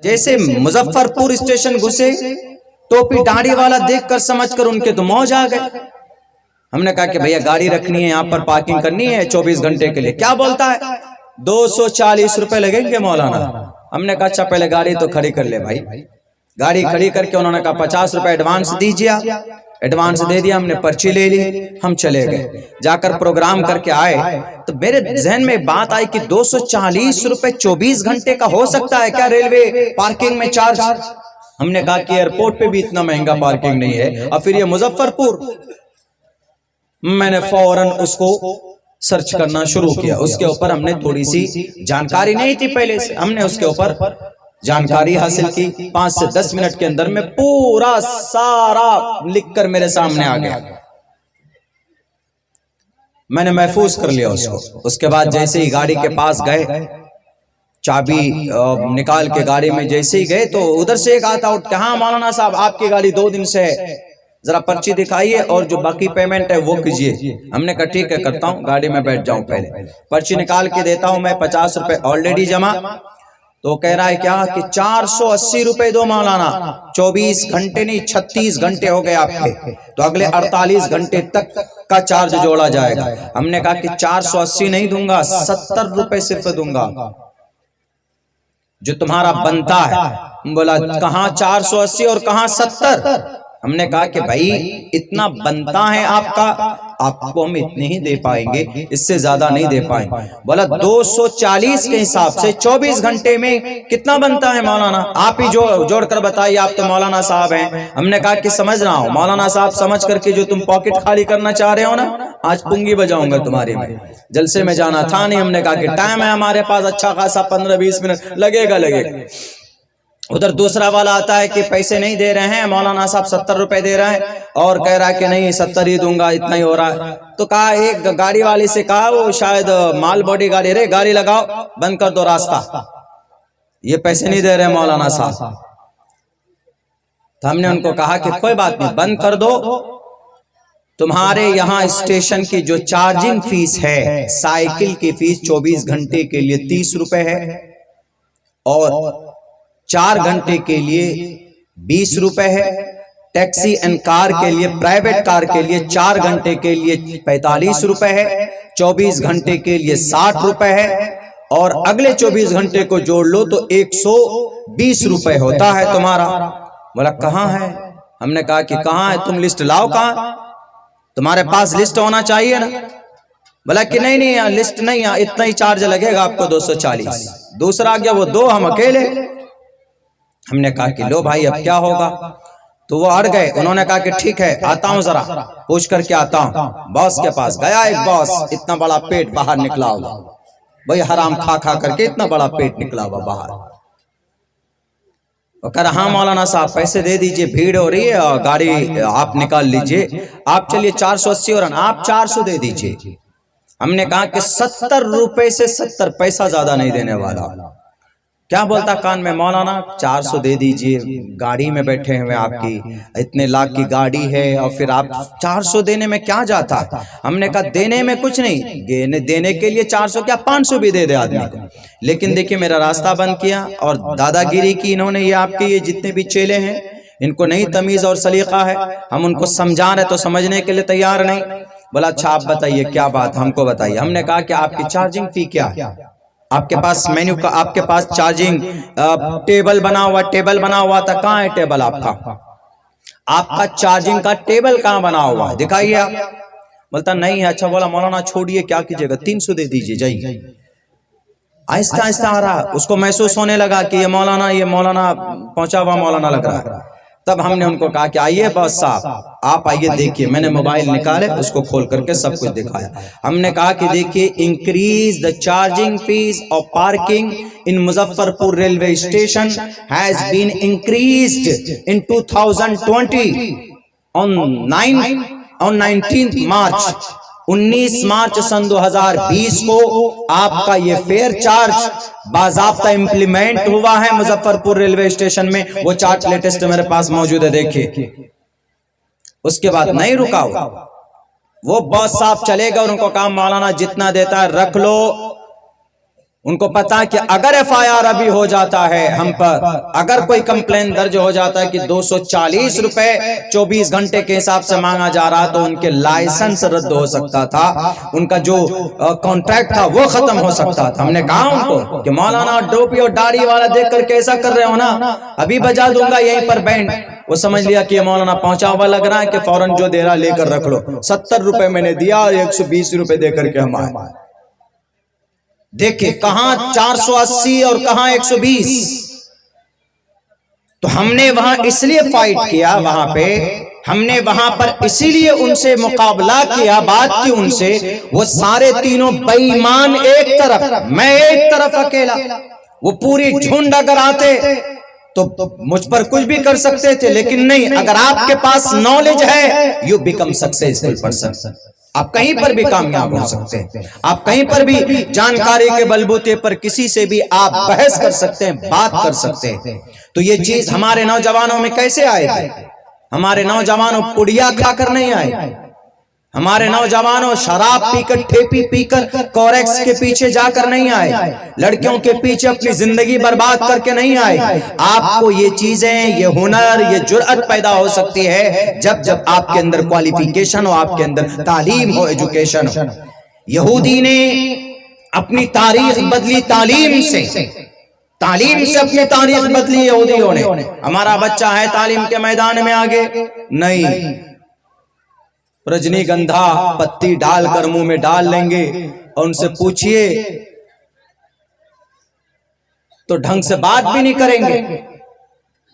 जैसे मुजफ्फरपुर स्टेशन घुसे, टोपी दाढ़ी वाला देखकर समझकर उनके तो मौज आ गए। हमने कहा कि भैया गाड़ी रखनी है, यहाँ पर पार्किंग करनी है 24 घंटे के लिए। क्या बोलता है 240 रुपए लगेंगे मौलाना। हमने कहा अच्छा पहले गाड़ी तो खड़ी कर ले भाई। गाड़ी खड़ी करके उन्होंने कहा 50 रुपए एडवांस दीजिए आप। एडवांस दे दिया, हमने पर्ची ले ली, हम चले गए। जाकर प्रोग्राम करके आए तो मेरे जहन में बात आई कि 240 रुपए 24 घंटे का हो सकता है क्या रेलवे पार्किंग में चार्ज। हमने कहा कि एयरपोर्ट पे भी इतना महंगा पार्किंग नहीं है, और फिर ये मुजफ्फरपुर। मैंने फौरन उसको सर्च करना शुरू किया। उसके ऊपर हमने थोड़ी सी जानकारी नहीं थी पहले से, हमने उसके ऊपर जानकारी हासिल की। 5 से 10 मिनट के अंदर में पूरा सारा लिखकर मेरे सामने आ गया। मैंने महफूज कर लिया उसको। उसके बाद जैसे ही गाड़ी के पास गए, चाबी निकाल के गाड़ी में जैसे ही गए तो उधर से एक आता उठ के, हाँ मौलाना साहब आपकी गाड़ी 2 दिन से है, जरा पर्ची दिखाइए और जो बाकी पेमेंट है वो कीजिए। हमने कहा ठीक है करता हूँ, गाड़ी में बैठ जाऊं। पहले पर्ची निकाल के देता हूं मैं, 50 रुपए ऑलरेडी जमा। तो कह रहा है क्या कि 480 रुपए दो मौलाना, 24 घंटे नहीं 36 घंटे हो गए आपके, तो अगले 48 घंटे तक का चार्ज जोड़ा जाएगा। हमने कहा कि 480 नहीं दूंगा, 70 रुपए सिर्फ दूंगा जो तुम्हारा बनता है। बोला कहां 480 और कहां 70। हमने कहा कि भाई इतना बनता है आपका, आपको हम इतने ही दे पाएंगे, इससे ज्यादा नहीं दे पाएंगे। बोला 240 के हिसाब से 24 घंटे में कितना बनता है मौलाना, आप ही जोड़ कर बताइए, आप तो मौलाना साहब हैं। हमने कहा कि समझ रहा हूं मौलाना साहब, समझ करके जो तुम पॉकेट खाली करना चाह रहे हो ना, आज पुंगी बजाऊंगा तुम्हारी में। जलसे में जाना था नहीं। हमने कहा कि टाइम है हमारे पास अच्छा खासा, 15-20 मिनट लगेगा। उधर दूसरा वाला आता है कि पैसे नहीं दे रहे हैं मौलाना साहब, 70 रुपए दे रहे हैं, और कह रहा है कि नहीं 70 ही दूंगा, इतना ही हो रहा है। तो कहा एक गाड़ी वाले से कहा, वो शायद माल बॉडी गाड़ी, रे गाड़ी लगाओ, बंद कर दो रास्ता, ये पैसे नहीं दे रहे मौलाना साहब। तो हमने उनको कहा कि कोई बात नहीं, बंद कर दो। तुम्हारे यहाँ स्टेशन की जो चार्जिंग फीस है, साइकिल की फीस 24 घंटे के लिए 30 रुपए है, और 4 घंटे के लिए 20 रुपए है। टैक्सी एंड कार के लिए, प्राइवेट कार के लिए 4 घंटे के लिए 45 रुपए है, 24 घंटे के लिए 60 रुपए है, और अगले 24 घंटे को जोड़ लो तो 120 रुपए होता है तुम्हारा। बोला कहाँ है? हमने कहा कि कहाँ है, तुम लिस्ट लाओ, कहाँ तुम्हारे पास लिस्ट होना चाहिए ना। बोला कि नहीं नहीं लिस्ट नहीं, इतना ही चार्ज लगेगा आपको 240। दूसरा आ गया वो 2, हम अकेले। हमने कहा कि लो भाई अब क्या होगा। तो वो अड़ गए। उन्होंने कहा कि ठीक है आता हूं, जरा पूछ करके आता हूं। बॉस के पास गया, एक बॉस, इतना बड़ा पेट बाहर निकला हुआ भाई, हराम खा खा करके इतना बड़ा पेट निकला हुआ बाहर। और कह रहा हाँ मौलाना साहब पैसे दे दीजिए, भीड़ हो रही है और गाड़ी आप निकाल लीजिए, आप चलिए 480 और आप 400 दे दीजिए। हमने कहा कि 70 रुपए से 70 पैसा ज्यादा नहीं देने वाला। क्या बोलता कान में, मौलाना 400 दे दीजिए, गाड़ी में बैठे हुए आपकी, इतने लाख की गाड़ी है और फिर आप 400 देने में क्या जाता। हमने कहा देने में कुछ नहीं, देने के लिए 400 क्या 500 भी दे दे आदमी को। लेकिन देखिए मेरा रास्ता बंद किया और दादागिरी की इन्होंने। ये आपके ये जितने भी चेले हैं इनको नहीं तमीज और सलीका है, हम उनको समझा रहे तो समझने के लिए तैयार नहीं। बोला अच्छा आप बताइए क्या बात, हमको बताइए। हमने कहा कि आपकी चार्जिंग फी क्या है, आपके पास मेन्यू का, आपके पास चार्जिंग टेबल बना हुआ, टेबल बना हुआ था, कहाँ है टेबल आपका, आपका चार्जिंग का टेबल कहाँ बना हुआ है, दिखाइए आप। बोलता नहीं है। अच्छा बोला मौलाना छोड़िए क्या कीजिएगा, 300 दे दीजिए जाइए। आहिस्ता आहिस्ता आ रहा, उसको महसूस होने लगा कि ये मौलाना पहुंचा हुआ मौलाना लग रहा है। तब हमने उनको कहा कि आइए बॉस साहब आप आइए देखिए। मैंने मोबाइल निकाले, उसको खोल करके सब कुछ दिखाया। हमने कहा कि देखिए increase the charging fees of parking in Muzaffarpur railway station has been increased in 2020 on 19 March 19 मार्च सन 2020 को आपका ये फेयर चार्ज बाज़ाब्ता इम्प्लीमेंट हुआ है मुजफ्फरपुर रेलवे स्टेशन में। वो चार्ट लेटेस्ट मेरे पास मौजूद है, देखिए। उसके बाद नहीं रुका वो बॉस साहब चले गए, उनको कहा मौलाना जितना देता है रख लो, उनको पता है कि अगर FIR अभी हो जाता है हम पर, अगर कोई कंप्लेन दर्ज हो जाता है कि 240 रुपए 24 घंटे के हिसाब से मांगा जा रहा, तो उनके लाइसेंस रद्द हो सकता था, उनका जो कॉन्ट्रैक्ट था वो खत्म हो सकता था। हमने कहा उनको कि मौलाना टोपी और दाढ़ी वाला देख कर कैसा कर रहे हो ना, अभी बजा दूंगा यहीं पर बैंड। वो समझ लिया कि मौलाना पहुंचा हुआ लग रहा है कि फौरन जो दे रहा लेकर रख लो। 70 रुपए मैंने दिया और 120 रुपए देकर के हम आए। देखिए कहां 480 और कहां 120। तो हमने वहां इसलिए फाइट किया, वहां पे हमने वहां पर इसीलिए उनसे मुकाबला किया, बात की उनसे। वो सारे तीनों बेईमान एक तरफ, मैं एक तरफ अकेला। वो पूरी झुंड अगर आते तो मुझ पर कुछ भी कर सकते थे, लेकिन नहीं, अगर आपके पास नॉलेज है यू बिकम सक्सेसफुल पर्सन। आप कहीं पर भी कामयाब हो सकते हैं, आप कहीं पर भी जानकारी के बलबूते पर किसी से भी आप बहस कर सकते हैं, बात कर सकते हैं। तो ये चीज हमारे नौजवानों में कैसे आएगी? हमारे नौजवानों पुड़िया खाकर नहीं आए, हमारे नौजवानों शराब पीकर, ठेपी पीकर, कोरेक्स के पीछे जाकर नहीं आए, लड़कियों के पीछे अपनी जिंदगी बर्बाद करके नहीं आए। आपको ये चीजें, ये हुनर, ये जुर्अत पैदा हो सकती है जब जब आपके अंदर क्वालिफिकेशन हो, आपके अंदर तालीम हो, एजुकेशन हो। यहूदी ने अपनी तारीख बदली तालीम से, तालीम से अपनी तारीख बदली यहूदियों ने। हमारा बच्चा है तालीम के मैदान में आगे नहीं, रजनीगंधा पत्ती डालकर मुंह में डाल लेंगे और उनसे पूछिए तो ढंग से बात भी नहीं करेंगे,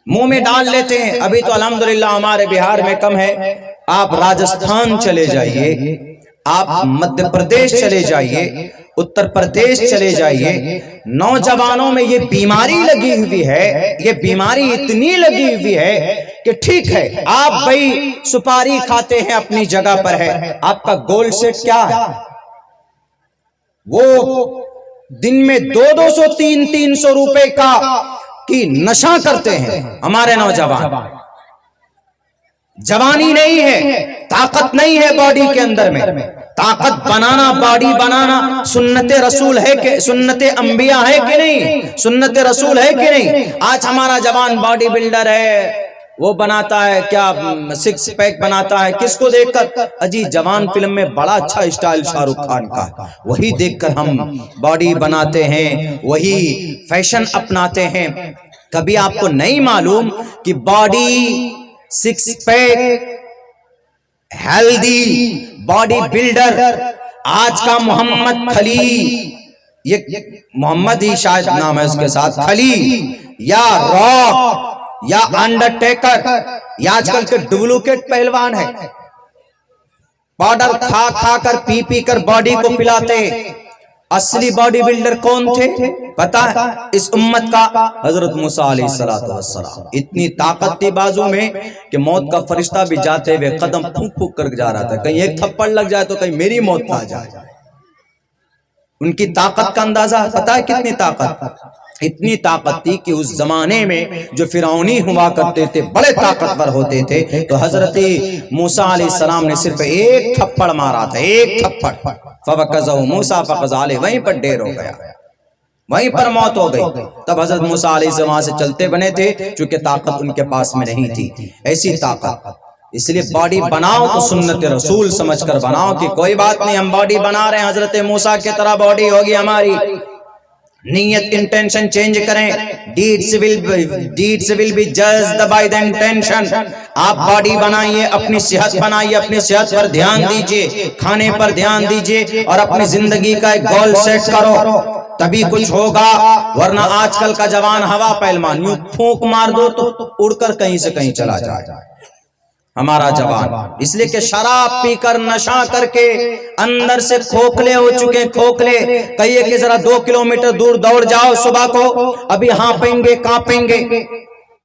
मुंह में डाल लेते हैं। अभी तो अल्हम्दुलिल्लाह हमारे बिहार में कम है, आप राजस्थान चले जाइए, आप मध्य प्रदेश चले जाइए, उत्तर प्रदेश चले जाइए, नौजवानों में ये बीमारी लगी हुई है, ये बीमारी इतनी लगी हुई है कि ठीक है आप भाई सुपारी खाते हैं, अपनी जगह पर है, आपका गोल सेट क्या है? वो दिन में 200-200, 300-300 रुपए का की नशा करते हैं हमारे नौजवान। जवानी नहीं है, ताकत नहीं है बॉडी के अंदर में। ताकत बनाना, बॉडी बनाना सुन्नते रसूल है कि सुन्नते अंबिया है कि नहीं? सुन्नते रसूल है कि नहीं? आज हमारा जवान बॉडी बिल्डर है, वो बनाता है क्या, 6 पैक बनाता है, किसको देखकर? अजी जवान फिल्म में बड़ा अच्छा स्टाइल शाहरुख खान का, वही देखकर हम बॉडी बनाते हैं, वही फैशन अपनाते हैं। कभी आपको नहीं मालूम कि body 6 pack, healthy body builder आज का मोहम्मद खली, ये मोहम्मद ही शायद नाम है उसके साथ, खली या रॉक या अंडरटेकर, या आजकल के डुप्लीकेट पहलवान है, पाउडर खा खा कर, पी पी कर बॉडी को पिलाते। असली बॉडी बिल्डर कौन थे पता है? इस उम्मत का हजरत मूसा अलैहिस्सलातु वस्सलाम। इतनी ताकत थी बाजू में कि मौत का फरिश्ता भी जाते हुए कदम फूंक फूंक कर जा रहा था, कहीं एक थप्पड़ लग जाए तो कहीं मेरी मौत ना जाए। उनकी ताकत का अंदाजा पता है कितनी ताकत? इतनी ताकत थी कि उस जमाने में जो फिरौनी हुआ करते थे बड़े ताकतवर होते थे, तो हजरत मूसा अलैहिस्सलाम ने सिर्फ एक थप्पड़ मारा था, एक थप्पड़, फवकज़हु मूसा फक़ज़ा अलैहि, वहीं पर ढेर हो गया, वहीं पर मौत हो गई। तब हजरत मूसा अलैहिस्सलाम से चलते बने थे, क्योंकि ताकत उनके पास में नहीं थी, ऐसी ताकत। इसलिए बॉडी बनाओ तो सुन्नत रसूल समझकर बनाओ कि कोई बात नहीं, हम बॉडी बना रहे हैं, हजरत मूसा की तरह बॉडी होगी हमारी। नीयत, इंटेंशन चेंज करें, deeds will be judged by the intention. आप बॉडी बनाइए, अपनी सेहत बनाइए, अपनी सेहत पर ध्यान दीजिए, खाने पर ध्यान दीजिए और अपनी जिंदगी का एक गोल सेट करो, तभी कुछ होगा। वरना आजकल का जवान हवा पहलवान, यूं फूंक मार दो तो उड़कर कहीं से कहीं चला जाए हमारा जवान। इसलिए कि शराब पीकर, नशा करके अंदर से खोखले हो चुके, खोखले। कहिए कि जरा 2 किलोमीटर दूर दौड़ जाओ सुबह को, अभी हाँपेंगे कांपेंगे।